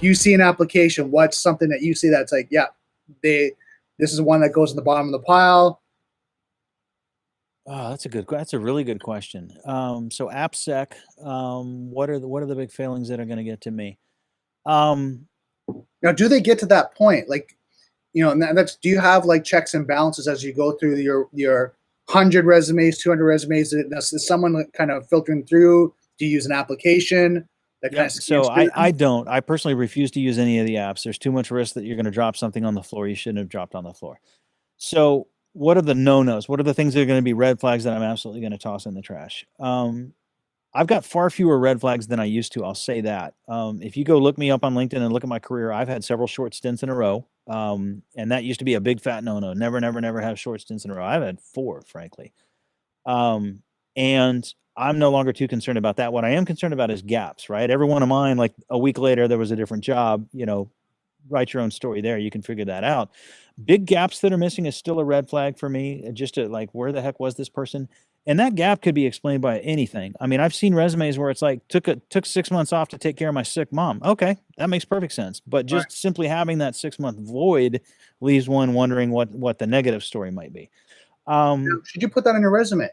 you see an application, what's something that you see that's like, yeah, this is one that goes in the bottom of the pile? Oh, that's a really good question. So AppSec, what are the big failings that are going to get to me? Now, do they get to that point? Like, and that's, do you have like checks and balances as you go through your 100 resumes, 200 resumes? Is someone kind of filtering through? Do you use an application that kind of So scans through them? I don't. I personally refuse to use any of the apps. There's too much risk that you're going to drop something on the floor you shouldn't have dropped on the floor. So what are the no-nos? What are the things that are going to be red flags that I'm absolutely going to toss in the trash? I've got far fewer red flags than I used to. I'll say that. If you go look me up on LinkedIn and look at my career, I've had several short stints in a row. And that used to be a big fat no-no. Never have short stints in a row. I've had 4, frankly. And I'm no longer too concerned about that. What I am concerned about is gaps, right? Every one of mine, like a week later, there was a different job, write your own story there. You can figure that out. Big gaps that are missing is still a red flag for me, just to like, where the heck was this person? And that gap could be explained by anything. I mean, I've seen resumes where it's like, took 6 months off to take care of my sick mom. Okay, that makes perfect sense. But just simply having that 6-month void leaves one wondering what the negative story might be. Should you put that on your resume?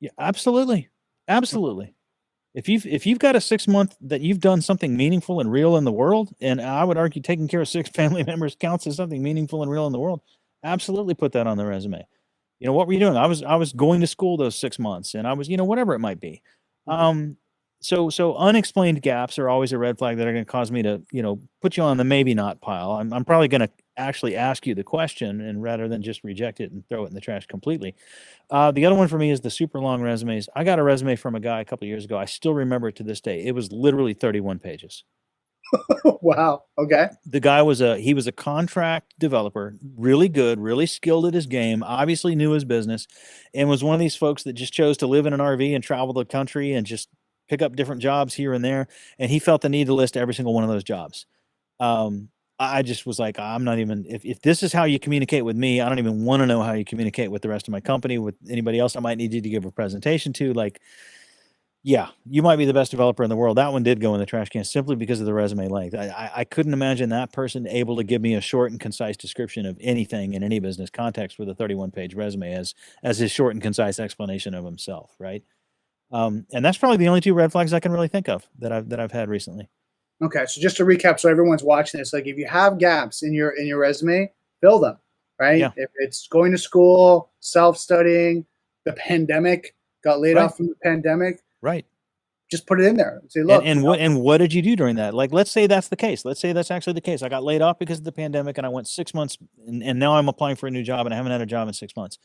Yeah, absolutely. Absolutely. If you've got a 6-month that you've done something meaningful and real in the world, and I would argue taking care of 6 family members counts as something meaningful and real in the world, absolutely put that on the resume. What were you doing? I was going to school those 6 months, and I was, whatever it might be. So unexplained gaps are always a red flag that are going to cause me to, put you on the maybe not pile. I'm probably going to actually ask you the question, and rather than just reject it and throw it in the trash completely. The other one for me is the super long resumes. I got a resume from a guy a couple of years ago. I still remember it to this day. It was literally 31 pages. Wow. Okay. The guy was a contract developer, really good, really skilled at his game, obviously knew his business, and was one of these folks that just chose to live in an RV and travel the country and just pick up different jobs here and there. And he felt the need to list every single one of those jobs. I just was like, I'm not even, if this is how you communicate with me, I don't even want to know how you communicate with the rest of my company, with anybody else I might need you to give a presentation to. Like, yeah, you might be the best developer in the world. That one did go in the trash can simply because of the resume length. I couldn't imagine that person able to give me a short and concise description of anything in any business context with a 31-page resume as his short and concise explanation of himself, right? And that's probably the only 2 red flags I can really think of that I've had recently. Okay, so just to recap, so everyone's watching this, like if you have gaps in your resume, fill them, right? Yeah. If it's going to school, self-studying, the pandemic, got laid off from the pandemic, right? Just put it in there and say, look. And what did you do during that? Like, let's say that's the case. Let's say that's actually the case. I got laid off because of the pandemic, and I went 6 months, and now I'm applying for a new job, and I haven't had a job in 6 months.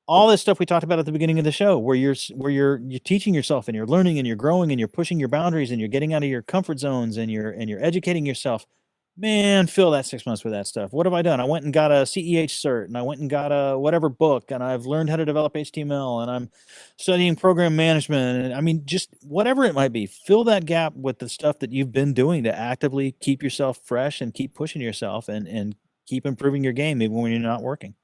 All this stuff we talked about at the beginning of the show, where you're teaching yourself and you're learning and you're growing and you're pushing your boundaries and you're getting out of your comfort zones and you're educating yourself. Man, fill that 6 months with that stuff. What have I done? I went and got a CEH cert, and I went and got a whatever book, and I've learned how to develop HTML, and I'm studying program management. And I mean, just whatever it might be, fill that gap with the stuff that you've been doing to actively keep yourself fresh and keep pushing yourself and keep improving your game even when you're not working.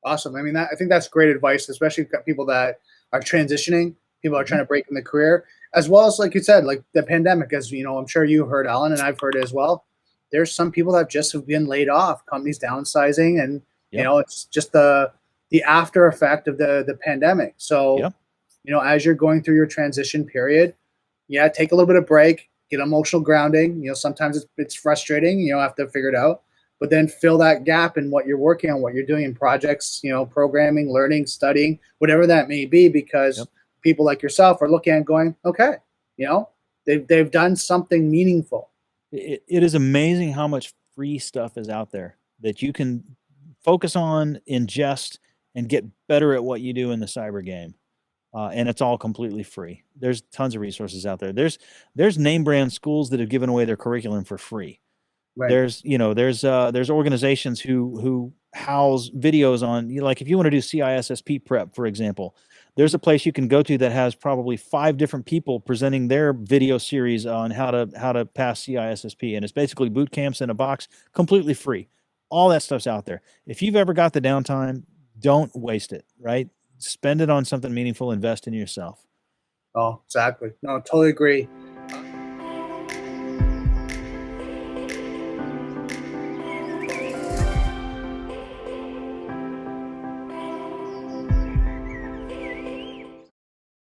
Awesome. I mean, I think that's great advice, especially people that are transitioning, people are trying to break in the career, as well as, like you said, like the pandemic, as I'm sure you heard, Allan, and I've heard it as well. There's some people that just have been laid off, companies downsizing, and it's just the after effect of the pandemic. So, as you're going through your transition period, take a little bit of break, get emotional grounding. Sometimes it's frustrating, you have to figure it out. But then fill that gap in what you're working on, what you're doing in projects, programming, learning, studying, whatever that may be, because people like yourself are looking and going, okay, they've done something meaningful. It is amazing how much free stuff is out there that you can focus on, ingest, and get better at what you do in the cyber game. And it's all completely free. There's tons of resources out there. There's name brand schools that have given away their curriculum for free. Right. There's organizations who house videos on, like if you want to do CISSP prep, for example, there's a place you can go to that has probably 5 different people presenting their video series on how to pass CISSP, and it's basically boot camps in a box, completely free. All that stuff's out there. If you've ever got the downtime, don't waste it, right? Spend it on something meaningful, invest in yourself. Oh, exactly. No, totally agree.